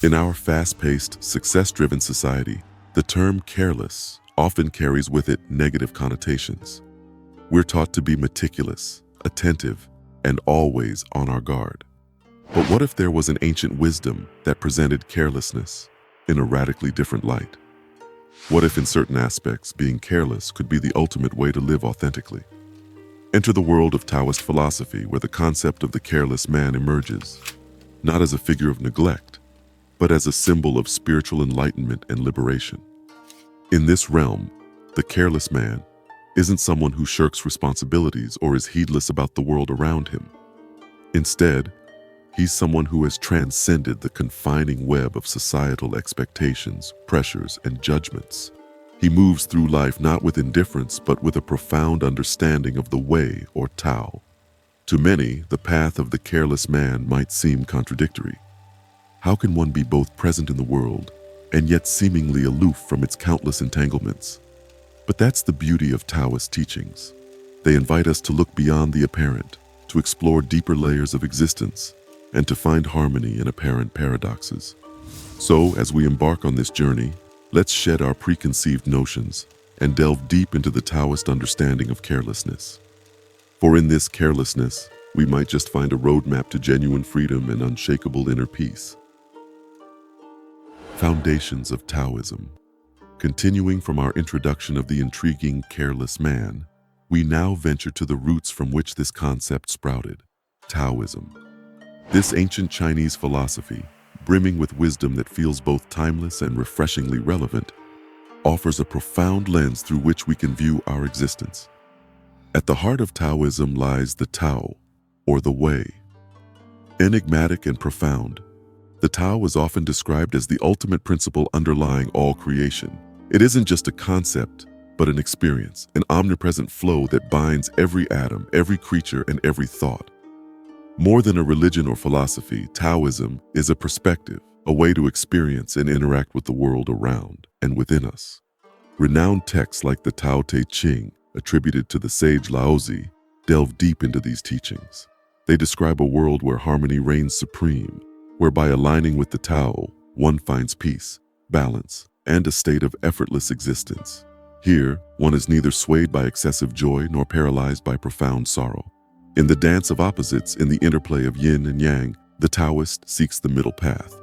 In our fast-paced, success-driven society, the term careless often carries with it negative connotations. We're taught to be meticulous, attentive, and always on our guard. But what if there was an ancient wisdom that presented carelessness in a radically different light? What if in certain aspects, being careless could be the ultimate way to live authentically? Enter the world of Taoist philosophy, where the concept of the careless man emerges, not as a figure of neglect, but as a symbol of spiritual enlightenment and liberation. In this realm, the careless man isn't someone who shirks responsibilities or is heedless about the world around him. Instead, he's someone who has transcended the confining web of societal expectations, pressures, and judgments. He moves through life not with indifference, but with a profound understanding of the Way, or Tao. To many, the path of the careless man might seem contradictory. How can one be both present in the world and yet seemingly aloof from its countless entanglements? But that's the beauty of Taoist teachings. They invite us to look beyond the apparent, to explore deeper layers of existence, and to find harmony in apparent paradoxes. So, as we embark on this journey, let's shed our preconceived notions and delve deep into the Taoist understanding of carelessness. For in this carelessness, we might just find a roadmap to genuine freedom and unshakable inner peace. Foundations of Taoism. Continuing from our introduction of the intriguing careless man, we now venture to the roots from which this concept sprouted, Taoism. This ancient Chinese philosophy, brimming with wisdom that feels both timeless and refreshingly relevant, offers a profound lens through which we can view our existence. At the heart of Taoism lies the Tao, or the Way. Enigmatic and profound, the Tao is often described as the ultimate principle underlying all creation. It isn't just a concept, but an experience, an omnipresent flow that binds every atom, every creature, and every thought. More than a religion or philosophy, Taoism is a perspective, a way to experience and interact with the world around and within us. Renowned texts like the Tao Te Ching, attributed to the sage Laozi, delve deep into these teachings. They describe a world where harmony reigns supreme, where by aligning with the Tao, one finds peace, balance, and a state of effortless existence. Here, one is neither swayed by excessive joy nor paralyzed by profound sorrow. In the dance of opposites, in the interplay of yin and yang, the Taoist seeks the middle path.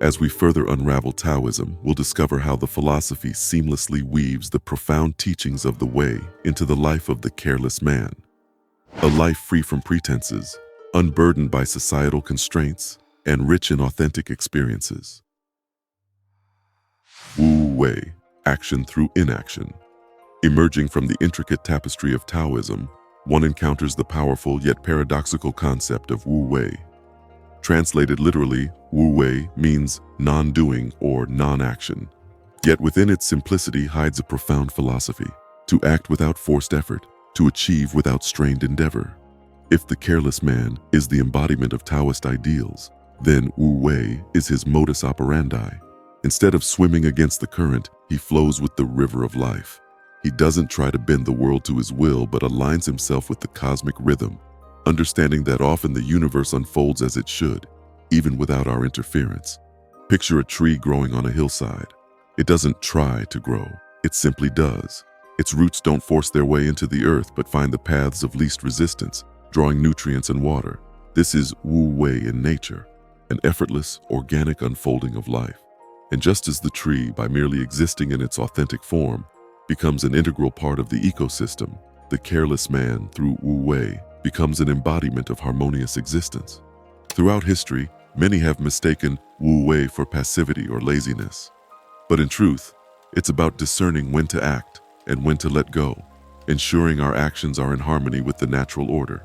As we further unravel Taoism, we'll discover how the philosophy seamlessly weaves the profound teachings of the Way into the life of the careless man. A life free from pretenses, unburdened by societal constraints, and rich in authentic experiences. Wu Wei, action through inaction. Emerging from the intricate tapestry of Taoism, one encounters the powerful yet paradoxical concept of Wu Wei. Translated literally, Wu Wei means non-doing or non-action. Yet within its simplicity hides a profound philosophy: to act without forced effort, to achieve without strained endeavor. If the careless man is the embodiment of Taoist ideals, then Wu Wei is his modus operandi. Instead of swimming against the current, he flows with the river of life. He doesn't try to bend the world to his will, but aligns himself with the cosmic rhythm, understanding that often the universe unfolds as it should, even without our interference. Picture a tree growing on a hillside. It doesn't try to grow, it simply does. Its roots don't force their way into the earth, but find the paths of least resistance, drawing nutrients and water. This is Wu Wei in nature, an effortless, organic unfolding of life. And just as the tree, by merely existing in its authentic form, becomes an integral part of the ecosystem, the careless man, through Wu Wei, becomes an embodiment of harmonious existence. Throughout history, many have mistaken Wu Wei for passivity or laziness. But in truth, it's about discerning when to act and when to let go, ensuring our actions are in harmony with the natural order.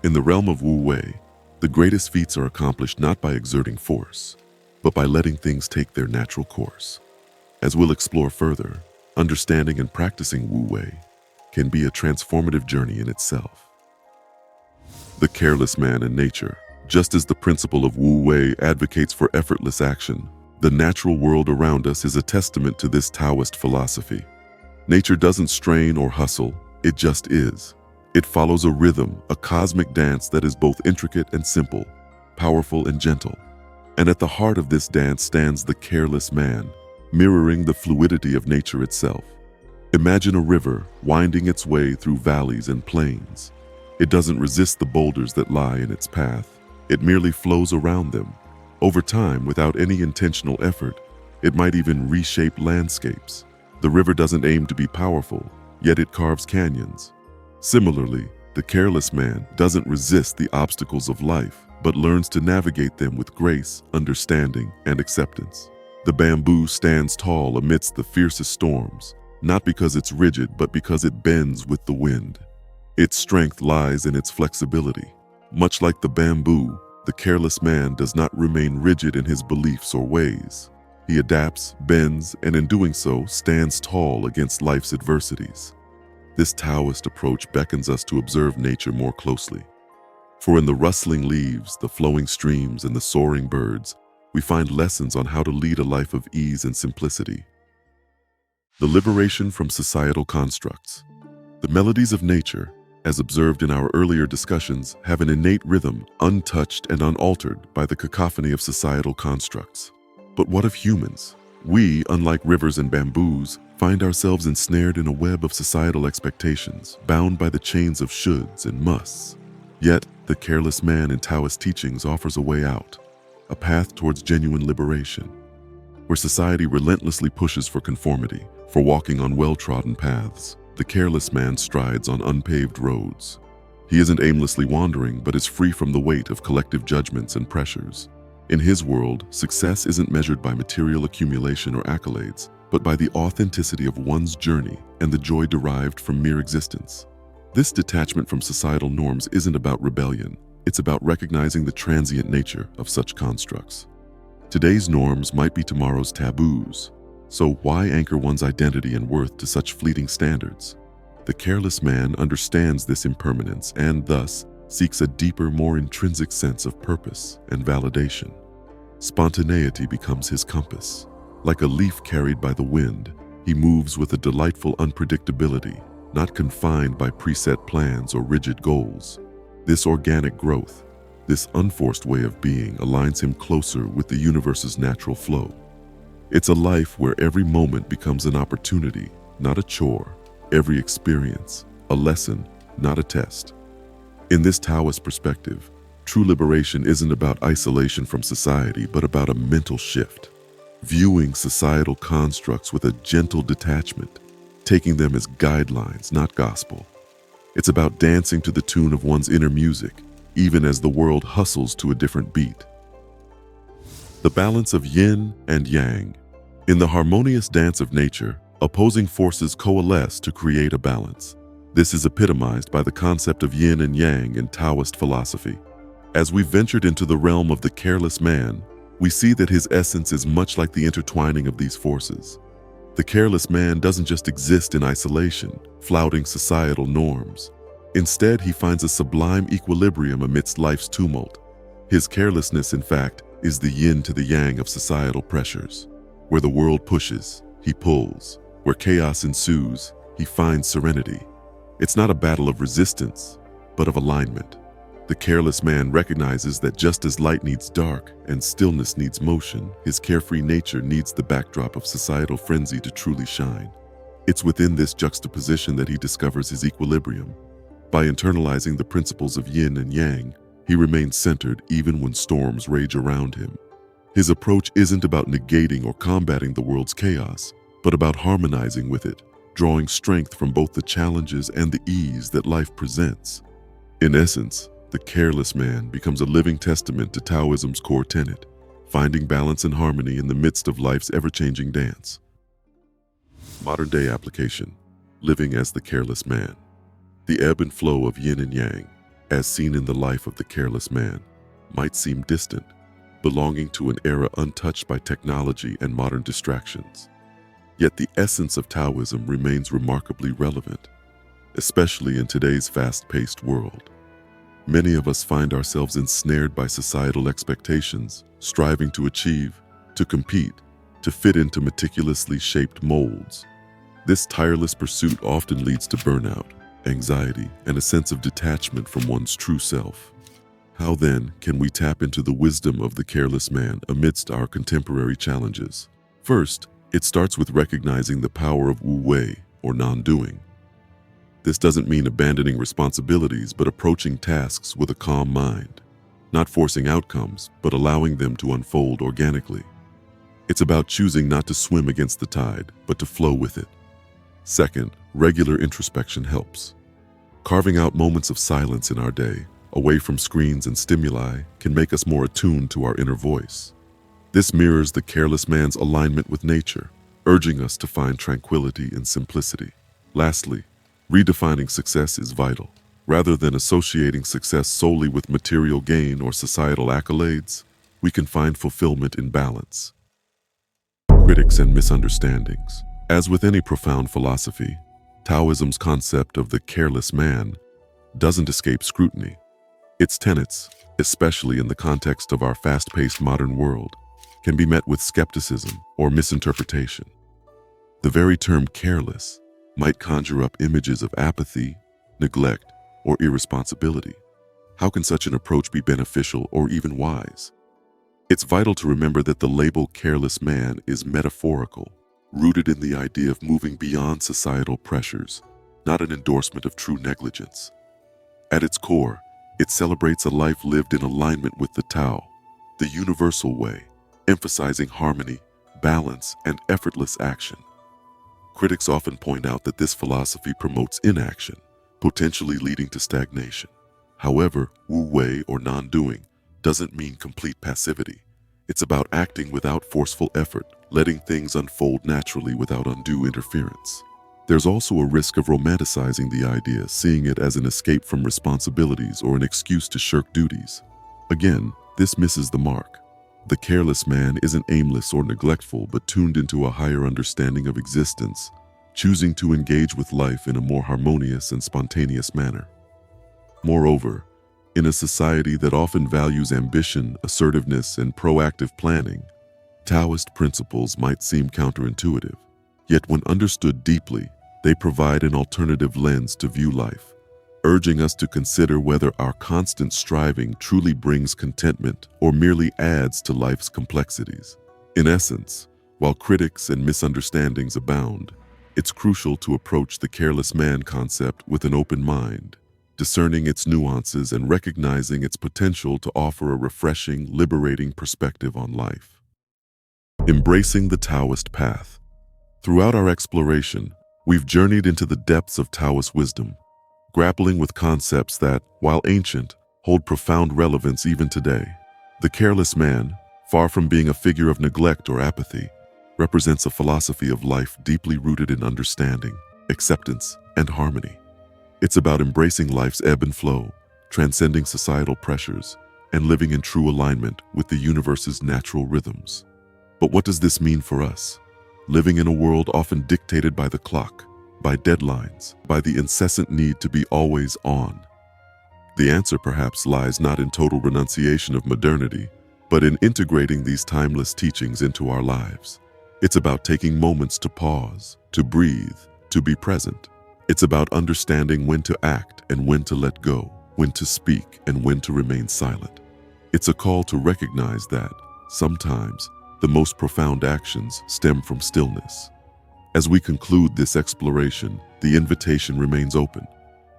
In the realm of Wu Wei, the greatest feats are accomplished not by exerting force, but by letting things take their natural course. As we'll explore further, understanding and practicing Wu Wei can be a transformative journey in itself. The careless man in nature. Just as the principle of Wu Wei advocates for effortless action, the natural world around us is a testament to this Taoist philosophy. Nature doesn't strain or hustle, it just is. It follows a rhythm, a cosmic dance that is both intricate and simple, powerful and gentle. And at the heart of this dance stands the careless man, mirroring the fluidity of nature itself. Imagine a river winding its way through valleys and plains. It doesn't resist the boulders that lie in its path. It merely flows around them. Over time, without any intentional effort, it might even reshape landscapes. The river doesn't aim to be powerful, yet it carves canyons. Similarly, the careless man doesn't resist the obstacles of life, but learns to navigate them with grace, understanding, and acceptance. The bamboo stands tall amidst the fiercest storms, not because it's rigid, but because it bends with the wind. Its strength lies in its flexibility. Much like the bamboo, the careless man does not remain rigid in his beliefs or ways. He adapts, bends, and in doing so, stands tall against life's adversities. This Taoist approach beckons us to observe nature more closely. For in the rustling leaves, the flowing streams, and the soaring birds, we find lessons on how to lead a life of ease and simplicity. The liberation from societal constructs. The melodies of nature, as observed in our earlier discussions, have an innate rhythm, untouched and unaltered by the cacophony of societal constructs. But what of humans? We, unlike rivers and bamboos, find ourselves ensnared in a web of societal expectations, bound by the chains of shoulds and musts. Yet, the careless man in Taoist teachings offers a way out, a path towards genuine liberation. Where society relentlessly pushes for conformity, for walking on well-trodden paths, the careless man strides on unpaved roads. He isn't aimlessly wandering, but is free from the weight of collective judgments and pressures. In his world, success isn't measured by material accumulation or accolades, but by the authenticity of one's journey and the joy derived from mere existence. This detachment from societal norms isn't about rebellion. It's about recognizing the transient nature of such constructs. Today's norms might be tomorrow's taboos. So why anchor one's identity and worth to such fleeting standards? The careless man understands this impermanence and thus seeks a deeper, more intrinsic sense of purpose and validation. Spontaneity becomes his compass. Like a leaf carried by the wind, he moves with a delightful unpredictability, not confined by preset plans or rigid goals. This organic growth, this unforced way of being, aligns him closer with the universe's natural flow. It's a life where every moment becomes an opportunity, not a chore. Every experience, a lesson, not a test. In this Taoist perspective, true liberation isn't about isolation from society, but about a mental shift. Viewing societal constructs with a gentle detachment, taking them as guidelines, not gospel. It's about dancing to the tune of one's inner music, even as the world hustles to a different beat. The balance of yin and yang. In the harmonious dance of nature, opposing forces coalesce to create a balance. This is epitomized by the concept of yin and yang in Taoist philosophy. As we ventured into the realm of the careless man, we see that his essence is much like the intertwining of these forces. The careless man doesn't just exist in isolation, flouting societal norms. Instead, he finds a sublime equilibrium amidst life's tumult. His carelessness, in fact, is the yin to the yang of societal pressures. Where the world pushes, he pulls. Where chaos ensues, he finds serenity. It's not a battle of resistance, but of alignment. The careless man recognizes that just as light needs dark and stillness needs motion, his carefree nature needs the backdrop of societal frenzy to truly shine. It's within this juxtaposition that he discovers his equilibrium. By internalizing the principles of yin and yang, he remains centered even when storms rage around him. His approach isn't about negating or combating the world's chaos, but about harmonizing with it, drawing strength from both the challenges and the ease that life presents. In essence, the careless man becomes a living testament to Taoism's core tenet, finding balance and harmony in the midst of life's ever-changing dance. Modern-day application, living as the careless man. The ebb and flow of yin and yang, as seen in the life of the careless man, might seem distant, belonging to an era untouched by technology and modern distractions. Yet the essence of Taoism remains remarkably relevant, especially in today's fast-paced world. Many of us find ourselves ensnared by societal expectations, striving to achieve, to compete, to fit into meticulously shaped molds. This tireless pursuit often leads to burnout, anxiety, and a sense of detachment from one's true self. How then can we tap into the wisdom of the careless man amidst our contemporary challenges? First, it starts with recognizing the power of wu wei, or non-doing. This doesn't mean abandoning responsibilities, but approaching tasks with a calm mind, not forcing outcomes, but allowing them to unfold organically. It's about choosing not to swim against the tide, but to flow with it. Second, regular introspection helps. Carving out moments of silence in our day, away from screens and stimuli, can make us more attuned to our inner voice. This mirrors the careless man's alignment with nature, urging us to find tranquility in simplicity. Lastly, redefining success is vital. Rather than associating success solely with material gain or societal accolades, we can find fulfillment in balance. Critics and misunderstandings. As with any profound philosophy, Taoism's concept of the careless man doesn't escape scrutiny. Its tenets, especially in the context of our fast-paced modern world, can be met with skepticism or misinterpretation. The very term careless might conjure up images of apathy, neglect, or irresponsibility. How can such an approach be beneficial or even wise? It's vital to remember that the label careless man is metaphorical, rooted in the idea of moving beyond societal pressures, not an endorsement of true negligence. At its core, it celebrates a life lived in alignment with the Tao, the universal way, emphasizing harmony, balance, and effortless action. Critics often point out that this philosophy promotes inaction, potentially leading to stagnation. However, wu wei, or non-doing, doesn't mean complete passivity. It's about acting without forceful effort, letting things unfold naturally without undue interference. There's also a risk of romanticizing the idea, seeing it as an escape from responsibilities or an excuse to shirk duties. Again, this misses the mark. The careless man isn't aimless or neglectful, but tuned into a higher understanding of existence, choosing to engage with life in a more harmonious and spontaneous manner. Moreover, in a society that often values ambition, assertiveness, and proactive planning, Taoist principles might seem counterintuitive. Yet when understood deeply, they provide an alternative lens to view life, urging us to consider whether our constant striving truly brings contentment or merely adds to life's complexities. In essence, while critics and misunderstandings abound, it's crucial to approach the careless man concept with an open mind, discerning its nuances and recognizing its potential to offer a refreshing, liberating perspective on life. Embracing the Taoist path. Throughout our exploration, we've journeyed into the depths of Taoist wisdom, grappling with concepts that, while ancient, hold profound relevance even today. The careless man, far from being a figure of neglect or apathy, represents a philosophy of life deeply rooted in understanding, acceptance, and harmony. It's about embracing life's ebb and flow, transcending societal pressures, and living in true alignment with the universe's natural rhythms. But what does this mean for us? Living in a world often dictated by the clock, by deadlines, by the incessant need to be always on. The answer perhaps lies not in total renunciation of modernity, but in integrating these timeless teachings into our lives. It's about taking moments to pause, to breathe, to be present. It's about understanding when to act and when to let go, when to speak and when to remain silent. It's a call to recognize that, sometimes, the most profound actions stem from stillness. As we conclude this exploration, the invitation remains open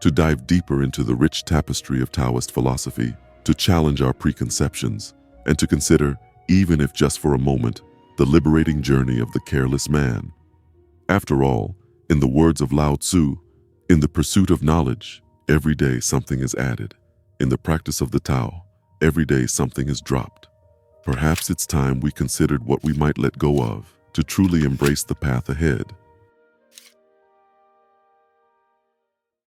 to dive deeper into the rich tapestry of Taoist philosophy, to challenge our preconceptions, and to consider, even if just for a moment, the liberating journey of the careless man. After all, in the words of Lao Tzu, in the pursuit of knowledge, every day something is added. In the practice of the Tao, every day something is dropped. Perhaps it's time we considered what we might let go of to truly embrace the path ahead.